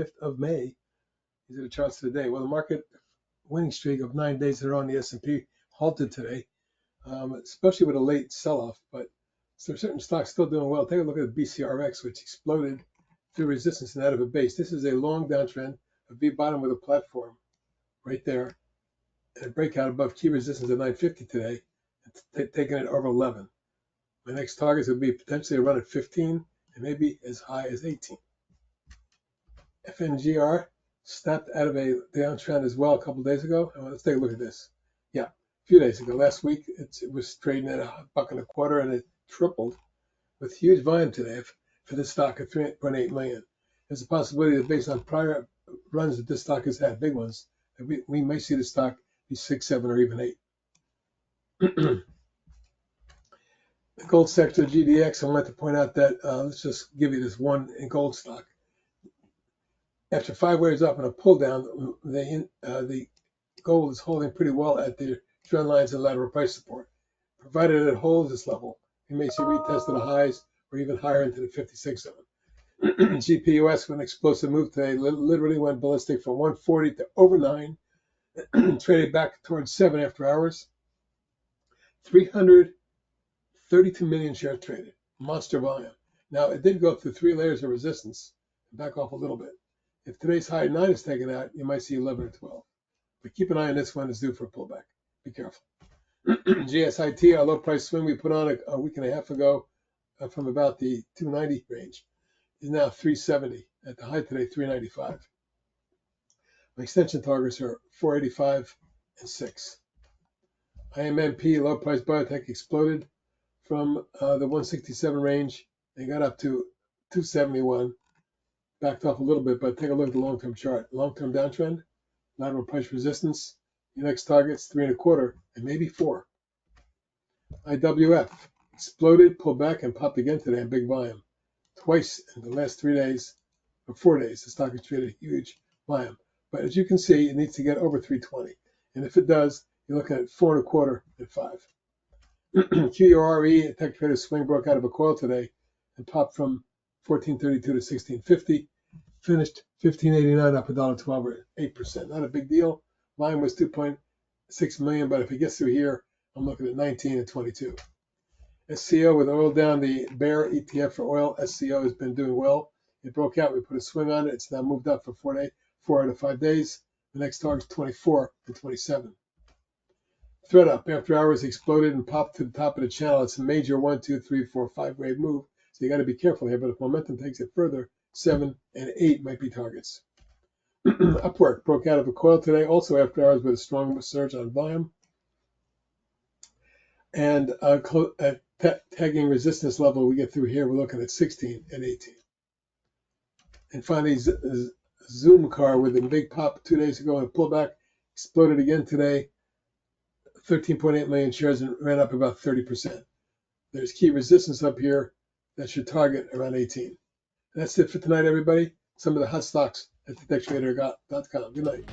5th of May. These are the charts today. Well, the market winning streak of 9 days in a row on the S&P halted today, especially with a late sell-off. But so certain stocks still doing well. Take a look at the BCRX, which exploded through resistance and out of a base. This is a long downtrend, a V bottom with a platform right there, and a breakout above key resistance at 950 today, and taking it over 11. My next targets would be potentially a run at 15 and maybe as high as 18. FNGR snapped out of a downtrend as well a couple of days ago. Well, let's take a look at this. Yeah, a few days ago. Last week, it was trading at $1.25 and it tripled with huge volume today for this stock at 3.8 million. There's a possibility that based on prior runs that this stock has had, big ones, that we may see the stock be 6, 7, or even 8. The gold sector, GDX, I wanted to point out that, let's just give you this one in gold stock. After 5 waves up and a pull down, the gold is holding pretty well at the trend lines and lateral price support. Provided it holds this level, you may see retest of the highs or even higher into the 56 zone. GPUS with an explosive move today, literally went ballistic from 140 to over 9, traded back towards 7 after hours. 332 million shares traded, monster volume. Now, it did go through 3 layers of resistance and back off a little bit. If today's high 9 is taken out, you might see 11 or 12. But keep an eye on this one, it's due for a pullback. Be careful. GSIT, our low price swing we put on a week and a half ago from about the 290 range, is now 370. At the high today, 395. My extension targets are 485 and 6. IMMP, low price biotech, exploded from the 167 range and got up to 271. Backed off a little bit, but take a look at the long-term chart. Long-term downtrend, lateral price resistance. Your next target's 3.25 and maybe 4. IWF exploded, pulled back, and popped again today in big volume. Twice in the last 3 days, or 4 days, the stock has traded huge volume. But as you can see, it needs to get over 320. And if it does, you're looking at 4.25 and 5. GURE, a tech trader swing, broke out of a coil today and popped from 1432 to 1650. Finished 1589, up $1.12 or 8%. Not a big deal. Volume was 2.6 million, but if it gets through here, I'm looking at 19 and 22. SCO with oil down, the bear ETF for oil, SCO has been doing well. It broke out. We put a swing on it. It's now moved up for 4 out of 5 days. The next target's 24 and 27. Thread up after hours exploded and popped to the top of the channel. It's a major 1, 2, 3, 4, 5 wave move. So you got to be careful here. But if momentum takes it further, 7 and 8 might be targets. Upwork broke out of a coil today, also after hours with a strong surge on volume. And tagging resistance level we get through here, we're looking at 16 and 18. And finally, Zoom car with a big pop 2 days ago and a pullback, exploded again today. 13.8 million shares and ran up about 30%. There's key resistance up here that should target around 18. And that's it for tonight, everybody. Some of the hot stocks at thetechtrader.com. Good night.